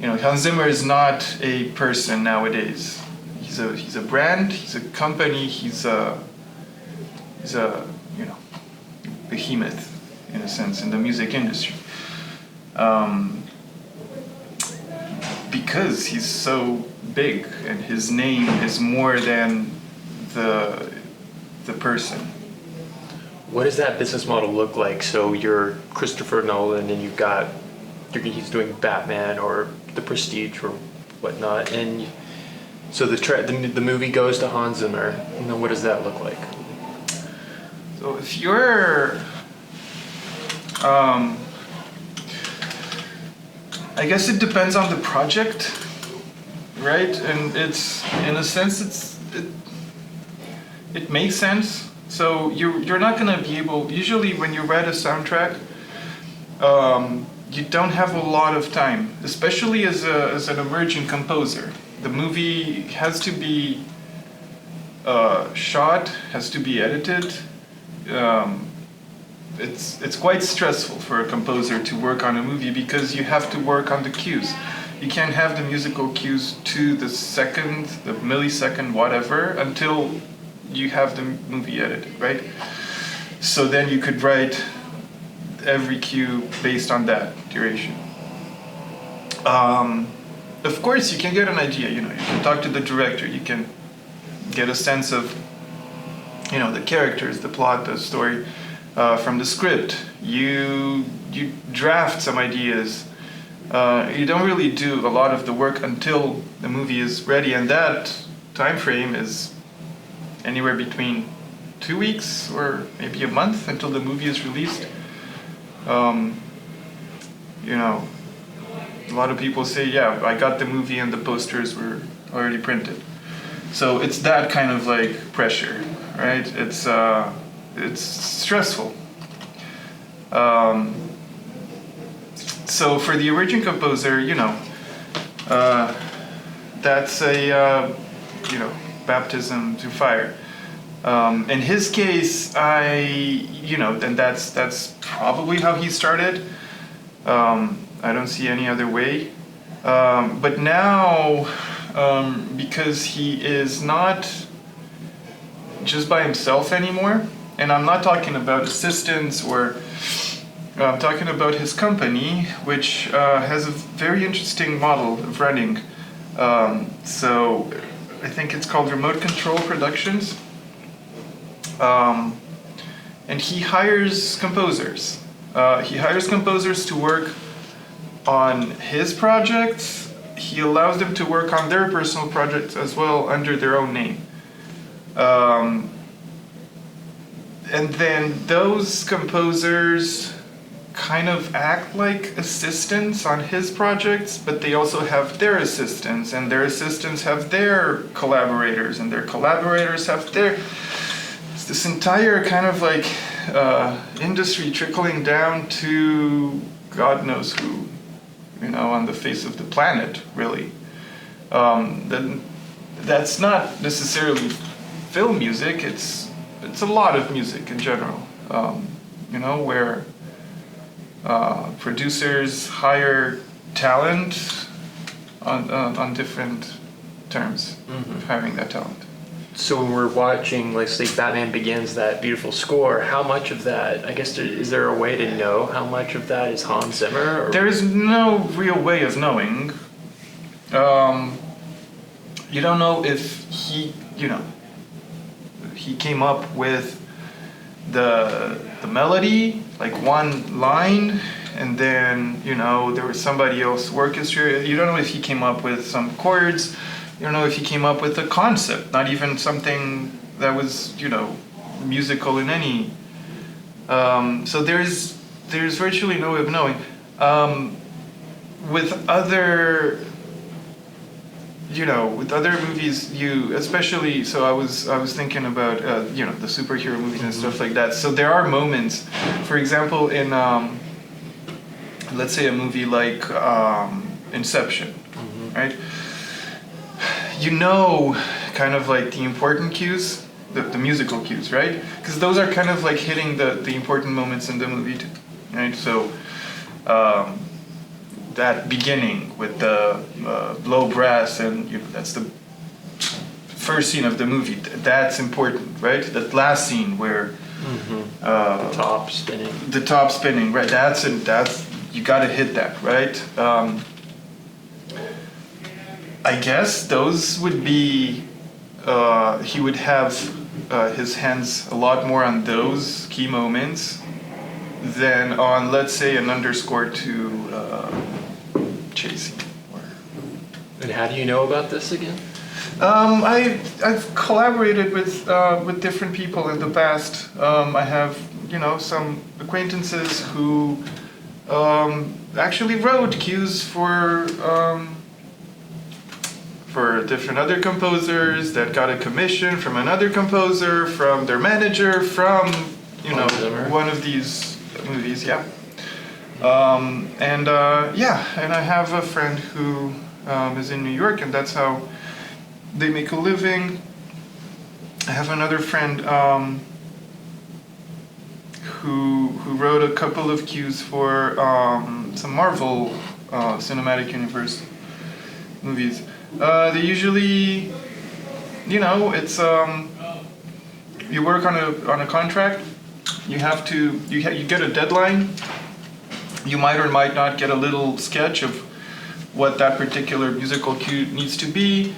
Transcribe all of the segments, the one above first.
Hans Zimmer is not a person nowadays. He's a brand. He's a company. He's a behemoth in a sense in the music industry. Because he's so big and his name is more than the person. What does that business model look like? So you're Christopher Nolan and he's doing Batman or The Prestige or whatnot, and so the movie goes to Hans Zimmer. What does that look like? So if you're, I guess it depends on the project, right? And it's, in a sense, it makes sense. So you're not gonna be able. Usually, when you write a soundtrack, you don't have a lot of time, especially as an emerging composer. The movie has to be shot, has to be edited. It's quite stressful for a composer to work on a movie because you have to work on the cues. You can't have the musical cues to the second, the millisecond, whatever, until you have the movie edited, right? So then you could write every cue based on that duration. Of course, you can get an idea. You can talk to the director. You can get a sense of, the characters, the plot, the story from the script. You draft some ideas. You don't really do a lot of the work until the movie is ready, and that time frame is anywhere between 2 weeks or maybe a month until the movie is released. A lot of people say, yeah, I got the movie and the posters were already printed. So it's that kind of like pressure, right? It's stressful. So for the origin composer, that's a baptism to fire. In his case, and that's probably how he started. I don't see any other way. But now, because he is not just by himself anymore, and I'm not talking about assistants I'm talking about his company, which has a very interesting model of running. So I think it's called Remote Control Productions. And he hires composers. He hires composers to work on his projects. He allows them to work on their personal projects as well under their own name. And then those composers kind of act like assistants on his projects, but they also have their assistants, and their assistants have their collaborators, and their collaborators have their... It's this entire kind of like industry trickling down to God knows who, on the face of the planet, really. That's not necessarily film music, it's a lot of music in general, where producers hire talent on different terms of hiring that talent. So when we're watching, like, say, Batman Begins, that beautiful score, how much of that, I guess, is there a way to know how much of that is Hans Zimmer? Or? There is no real way of knowing. You don't know if he came up with the melody, like one line, and then, there was somebody else orchestrated. You don't know if he came up with some chords. You don't know if he came up with a concept, not even something that was, musical in any. So there's virtually no way of knowing. With other movies, especially. So I was thinking about the superhero movies and stuff like that. So there are moments, for example, in let's say a movie like Inception, right? Kind of like the important cues, the musical cues, right? Because those are kind of like hitting the important moments in the movie, right? So that beginning with the low brass, and that's the first scene of the movie. That's important, right? That last scene where The top spinning. the top spinning, right? That's you got to hit that, right? I guess those would be. He would have his hands a lot more on those key moments than on, let's say, an underscore to chasing. And how do you know about this again? I've collaborated with different people in the past. I have some acquaintances who actually wrote cues for different other composers that got a commission from another composer, from their manager, from Hans Zimmer. one of these movies. Yeah. And I have a friend who is in New York, and that's how they make a living. I have another friend who wrote a couple of cues for some Marvel Cinematic Universe movies. They usually, it's you work on a contract. You have to you get a deadline. You might or might not get a little sketch of what that particular musical cue needs to be,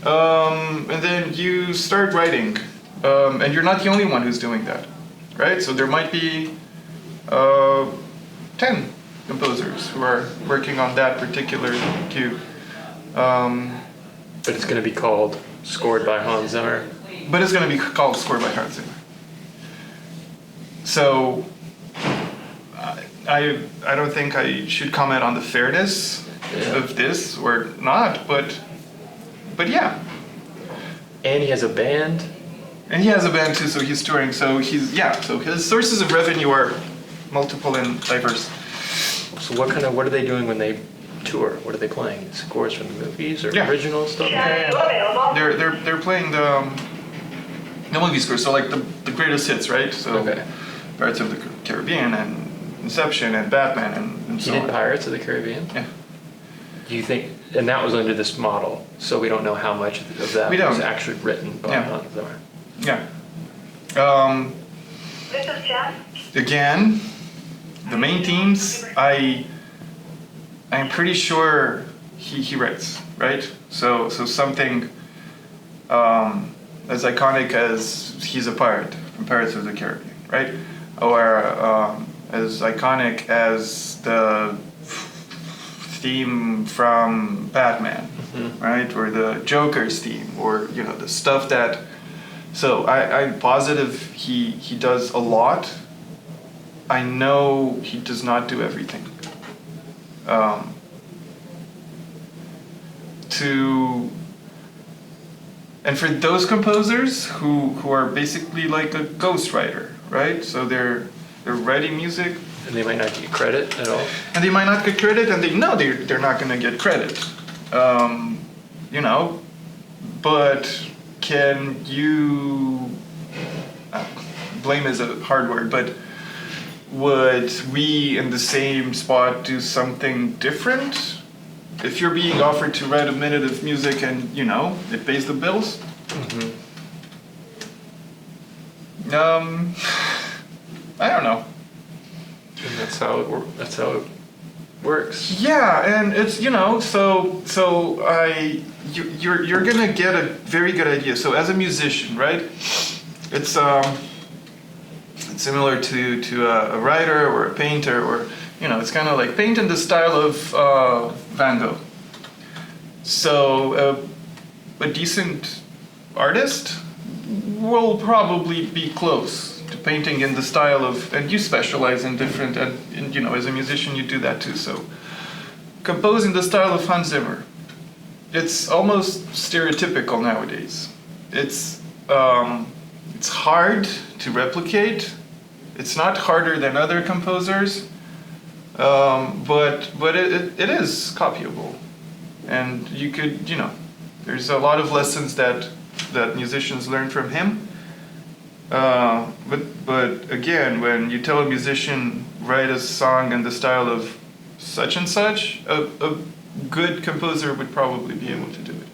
and then you start writing. And you're not the only one who's doing that, right? So there might be 10 composers who are working on that particular cue. But it's going to be called Scored by Hans Zimmer. But it's going to be called Scored by Hans Zimmer. So I don't think I should comment on the fairness of this or not, but yeah. And he has a band. And he has a band too, so he's touring. So so his sources of revenue are multiple and diverse. So what are they doing when they tour? What are they playing? Scores from the movies or Yeah. original stuff? They're playing the movie scores, so like the greatest hits, right? So Okay. Pirates of the Caribbean and Inception and Batman and He so did on. Pirates of the Caribbean? Yeah. Do you think, and that was under this model, so we don't know how much of that We don't. was actually written by Yeah. Hans Zimmer. Yeah. This is Jeff. Again, the main themes, I'm pretty sure he writes, right? So something as iconic as he's a pirate from Pirates of the Caribbean, right? Or as iconic as the theme from Batman, right? Or the Joker's theme, or the stuff that. So I'm positive he does a lot. I know he does not do everything. And for those composers who are basically like a ghostwriter, right? So they're writing music, And they might not get credit at all. and they might not get credit, and they know they're not going to get credit. But can you blame is a hard word, but would we in the same spot do something different? If you're being offered to write a minute of music and it pays the bills, I don't know. And that's how it works. Yeah, and it's you're gonna get a very good idea. So as a musician, right? It's similar to a writer or a painter, or it's kind of like paint in the style of Van Gogh. So a decent artist will probably be close to painting in the style of, and you specialize in different, and as a musician you do that too. So compose in the style of Hans Zimmer. It's almost stereotypical nowadays. It's hard to replicate. It's not harder than other composers, but it is copyable, and you could there's a lot of lessons that musicians learn from him. But again, when you tell a musician write a song in the style of such and such, a good composer would probably be able to do it.